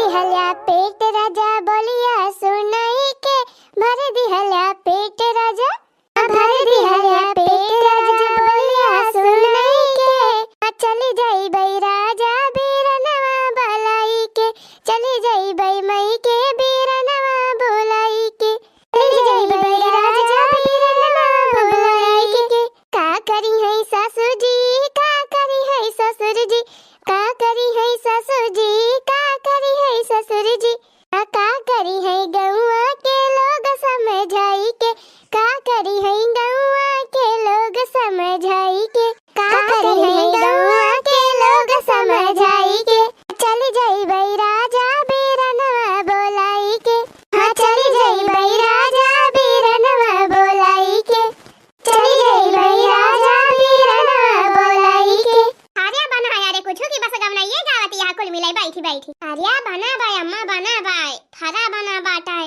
दिहल्या पेट राजा बोलिया सुनाई के भर दिहल्या पेट राजा भर दिहल्या पेट राजा बोलिया सुनाई के चली जाई बई राजा बीरनवा बलाई के चली जाई बई मई के बीरनवा बोलाई के चली जाई बई राजा बीरनवा बोलाई के का करी है ससुर जी का करी है ससुर जी का करी है ससुर जी का करी है ससुर जी का करी है गौआ के लोग समझाई के का करी है गौआ के लोग समझाई के का करी है गौआ के लोग समझाई के चली जाई बई राजा बीरनवा बोलाई के हाँ चली जाई बई राजा बीरनवा बोलाई के चली जाई बई राजा बीरनवा बोलाई के आर्या बना यारे कुछ की बस गवना ये गावती यहाँ कुल मिलाई बैठी बैठी आर्या बना बाय अम्मा बना बाय फरा बना बाटाए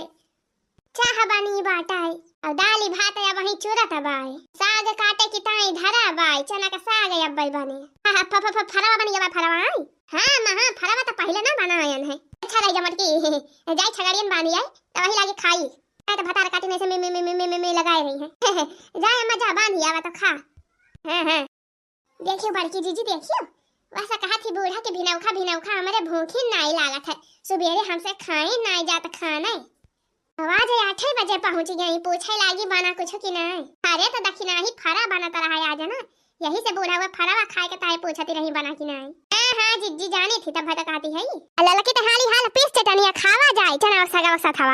चाह बनी बाटाए और दाली भात या वही चूरत बाय साग काटे की ताई धरा बाय चना का साग या बई बने हां फरवा बनी या फरवा आई हां मां फरवा तो पहले ना बनायन है अच्छा रही जमट की जाई छगड़ियन बानी आई तो वही लागे खाई तो भतार काटी में से में लगाए रही है जाए अम्मा जा बांधी आवा तो खा हां देखियो बड़की जीजी देखियो वैसा कहा थी बूढ़ा के भिनौखा हमारे भूखी नाई लागत है सुबेरे हमसे खाई नाई जात खाना आवाज 8 बजे पहुंच गई पूछे लागी बना कुछ की नहीं अरे तो दखिना ही फरा बनता रहा आज ना यही से बूढ़ा हुआ फरावा खाए के ताए पूछती रही बना की नहीं हां जिज्जी जानी थी तब भटकाती है अल्लाह की तहाली हाल पीस चटनिया खावा जाए चना सगा था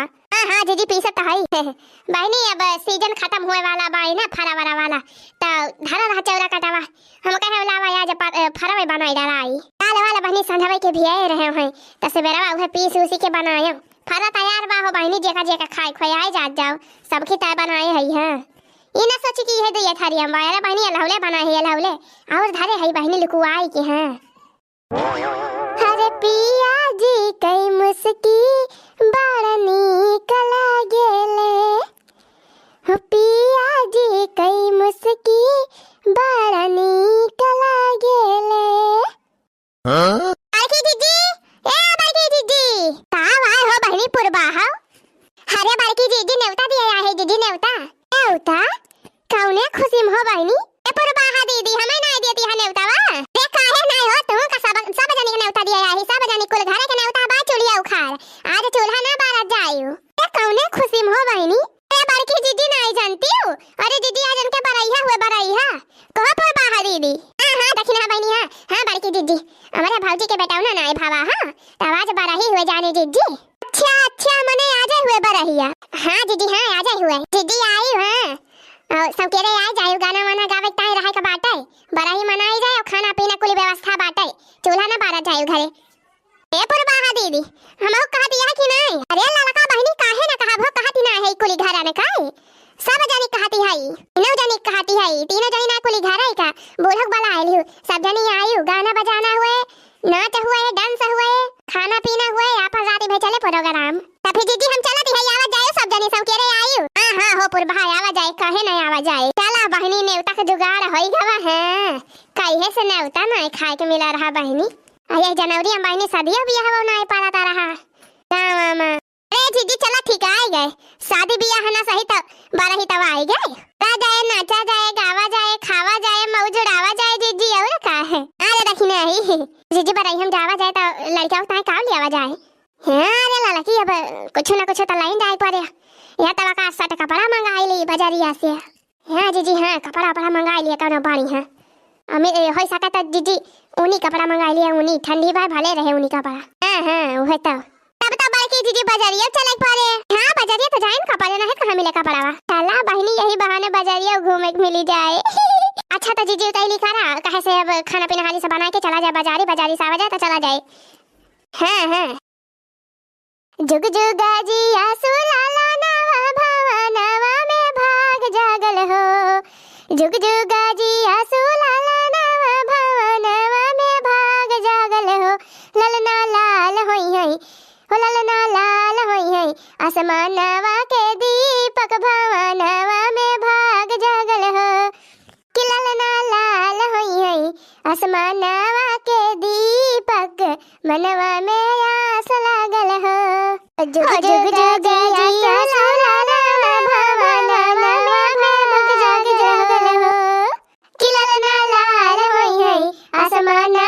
हां जीजी पीसत है बहनी अब सीजन खत्म होए वाला बाई ना फरा वाला तो धरा रहा चौरा कटावा हम कहे लावा आज फरवे बनाई डालाई काल वाला बहनी संधवे के भी आए रहे हैं त सवेरा उहे पीस उसी के बनायो फरा तैयार बा हो बहनी जेका खाए खोयाए जात जाओ सबकी तय बनाए है हां ई ना सोची की है दे थारी हम बाया बहनी लहौले बनाए है लहौले और धरे है बहनी लुकुआई के हां हरे पिया जी कई मुस्की बाड़नी कला गेले हो पिया जी कई मुस्की बाड़नी कला गेले बालकी दीदी बालकी दीदी कहाँ आए हो बहनी पुरबा हो हरे बालकी दीदी नेवता दिया है दीदी नेवता कौने खुशी में हो बहनी ए पुरबा हा दीदी हमें नहीं देती है नेवता वा रे काहे नहीं हो तुम का सब जनी के नेवता दिया है सब जनी कुल घरे के नेवता बा चुड़िया उखाड़ आज चूल्हा ना बारत जायू ए कौने खुशी में हो बहनी ए बालकी दीदी नहीं जानती हूँ अरे दीदी आज उनके बरैया कहाँ पर बाहर दीदी हां दखिना बहनी हां बालकी दीदी हमारे भौजी के बेटा ना नाई भावा हां आवाज बरही हुए जाने दीदी अच्छा मने आ जाए हुए बरहिया हां दीदी हां आ जाए हुए दीदी आई हां और सब कह रहे आ जाए गाना वाना गावे ताई रहे का बाटे बरही मनाई जाए और खाना पीना कुल व्यवस्था बाटे चूल्हा ना बारत जाए घरे ए पुरबाहा दीदी हमहु कह दिया कि नहीं अरे ललका बहनी काहे ना कहबो कहती ना है कुली घर आने काई सब जानी कहती है तीनों जानी कहती है तीनों जानी ना कुली घर आई का बोलक वाला आइली सब जानी आई गाना बजाना हुए नाच हुए डांस हुए खाना पीना हुए आपस रात में चले प्रोग्राम तब फिर दीदी हम चला दी है आवाज जाए सब जानी सब कह रहे आई हां हो पुरबा आवाज जाए कहे नहीं आवाज जाए चला बहनी नेवता के जुगाड़ होई गवा है काहे से नेवता नहीं खाए के मिला रहा बहनी अरे जनवरी में बहनी शादी बियाह हो नहीं पाता रहा मामा अरे दीदी चला ठीक आई गए शादी बियाह ना सही तो बारह ही तब आई गए गा जाए नाचा जाए गावा जाए खावा जाए मौज उड़ावा जाए दीदी और का है अरे दखिना ही दीदी बराई हम जावा जाए तो लड़का उतना काम लियावा जाए हां अरे लड़की अब कुछ ना कुछ तो लाइन जाए पड़े या तवा का 60 कपड़ा मंगाई ली बाजारिया से हां दीदी हां कपड़ा मंगाई लिया कौन बाड़ी है हमें होई सका तो दीदी ऊनी कपड़ा मंगाई लिया ऊनी ठंडी बार भले रहे ऊनी कपड़ा हां वो तो तब तो बाकी दीदी बाजारिया चले पड़े हां बाजारिया तो जाए कपड़ा ना है कहां मिले कपड़ा चला बहनी यही बहाने बाजारिया घूमे मिली जाए अच्छा तो दीदी उताई लिखा रहा कहे से अब खाना पीना हाली से बना के चला जाए बाजारी से आवा जाए तो चला जाए हां जुग जुगा जी आसू लाला नवा भावा नवा में भाग जागल हो जुग जुगा जी आसू लाला नवा भावा नवा में भाग जागल हो ललना लाल होई है हो ललना लाल होई है आसमान नवा के दीपक भावा नवा में भाग जागल हो कि ललना लाल होई है आसमान नवा के दीपक मनवा में आस लागल जुग जुग जुग जिया सोनाना भवाना भाग जाग जगल हो कि ललना लाल होई है आसमाना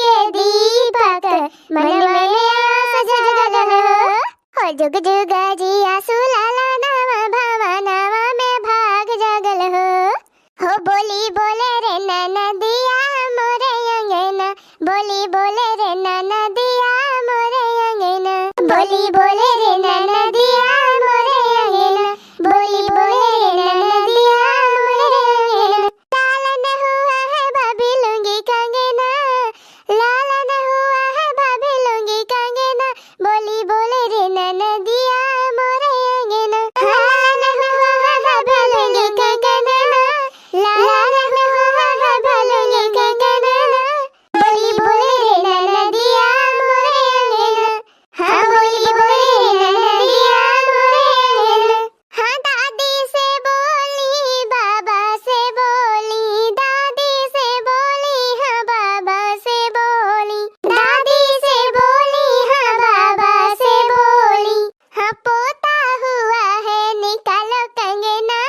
के दीपक मन में आस जगल हो जुग जुग जिया सोनाना भवाना में भाग जागल हो बोली बोले रे नदिया मोरे अंगना बोली बोले रे नदिया मोरे अंगना बोली बोले रे नदिया मोरे अंगना बोली बोले रे नदिया मोरे अंगना लालन हुआ है भाभी लूंगी कंगना लालन हुआ है भाभी लूंगी कंगना बोली बोले रे नदिया मोरे अंगना लालन हुआ है भाभी लूंगी कंगना लालन हुआ है भाभी लूंगी कंगना बोली बोले रे नदिया मोरे अंगना हाँ बोली बोले रे नदिया मोरे अंगना हाँ दादी से बोली बाबा से बोली दादी से बोली हाँ बाबा से बोली दादी से बोली हाँ बाबा से बोली हाँ पोता हुआ है निकालो कंगना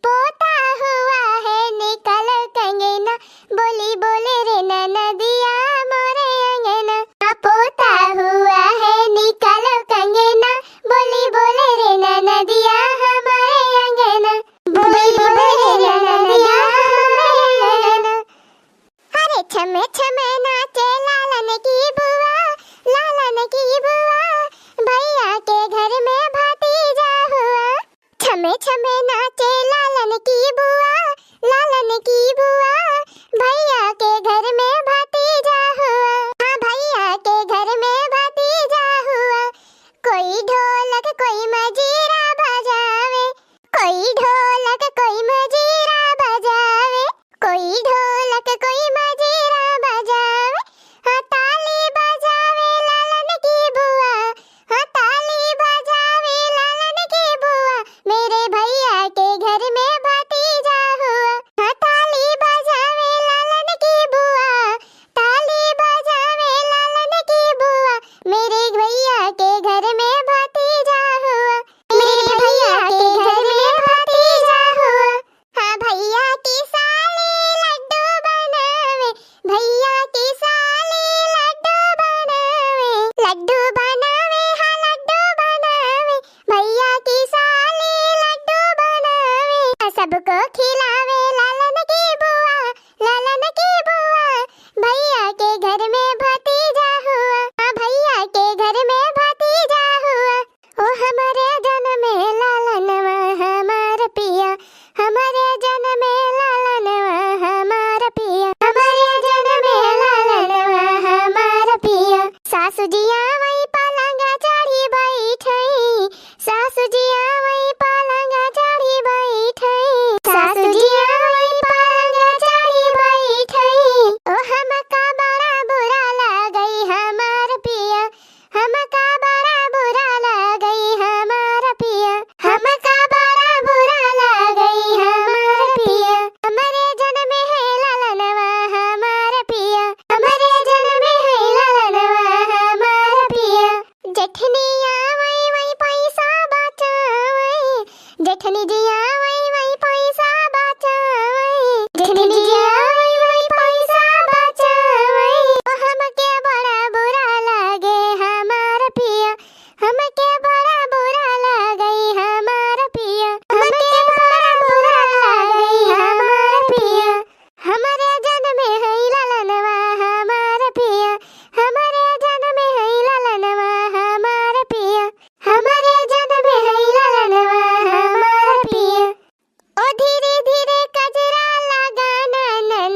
पोता हुआ है निकालो कंगना बोली बोले रे नदिया मोरे अंगना हाँ पोता हुआ है निकालो कंगना बोली बोले रे नदिया हमारे अंगना बोली बोले रे नदिया हमारे अंगना अरे छमे छमे नाचे लालन की बुआ भैया के घर में भतीजा हुआ छमे छमे नाचे लालन की बुआ भैया के घर में भतीजा हुआ हाँ भैया के घर में भतीजा हुआ कोई ढोलक कोई मजीरा बजावे कोई ढोलक कोई मजीरा बजावे कोई ढोलक कोई मजीरा बजावे हाँ ताली बजावे लालन की बुआ हाँ ताली बजावे लालन की बुआ मेरे भैया के घर में भतीजा हुआ हाँ ताली बजावे लालन की बुआ ताली बजावे लालन की बुआ मेरे भैया के घर में भतीजा हुआ मेरे भैया के घर में भतीजा हुआ हाँ भैया की साली लड्डू बनावे भैया की साली लड्डू बनावे हाँ लड्डू बनावे भैया की साली लड्डू बनावे सबको खिलावे लालन की बुआ भैया के घर में भतीजा हुआ हाँ भैया के घर में भतीजा हुआ ओ हमारे जन्म में लालनवा हमार पिया हमारे जन्म में लालनवा हमार पिया हमारे जन्म में लालनवा हमार पिया सासू जिया वही पलंगा चढ़ी बैठई सासू जिया वही पलंगा चढ़ी बैठई सासू जिया वही पलंगा चढ़ी बैठई ओ हमका बड़ा बुरा लगई हमार पिया हमका बड़ा बुरा लगई हमार पिया हमका बड़ा बुरा लगई हमार पिया हमारे जन्म में है लालनवा हमार पिया हमारे जन्म में है लालनवा हमार पिया जेठनी आवई वही पैसा बचावई जेठनी जी आवई वही पैसा बचावई जेठनी जी आवई वही पैसा बचावई ओ हमके बड़ा बुरा लगे हमार पिया हमके बड़ा बुरा लगई हमार पिया हमके बड़ा बुरा लगई हमार पिया हमारे जन्म में है लालनवा हमार पिया हमारे जन्म में है लालनवा हमार पिया हमारे जन्म में है लालनवा हमार पिया ओ धीरे धीरे कजरा लगाना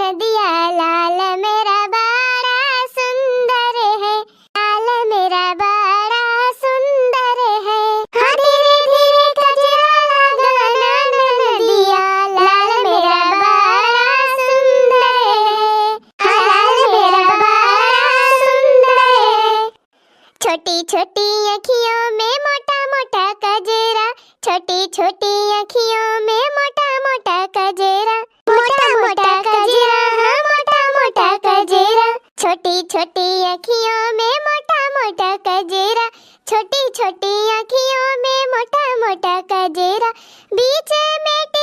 नदिया लाल मेरा बड़ा सुंदर है लाल मेरा बड़ा सुंदर है हाँ धीरे धीरे कजरा लगाना नदिया लाल मेरा बड़ा सुंदर है हाँ लाल मेरा बड़ा सुंदर है छोटी छोटी अखियों में मोटा मोटा कजरा छोटी छोटी अखियों में मोटा मोटा कजरा हाँ मोटा मोटा कजरा छोटी छोटी अखियों में मोटा मोटा कजरा छोटी छोटी आँखियों में मोटा मोटा कजरा, बीच में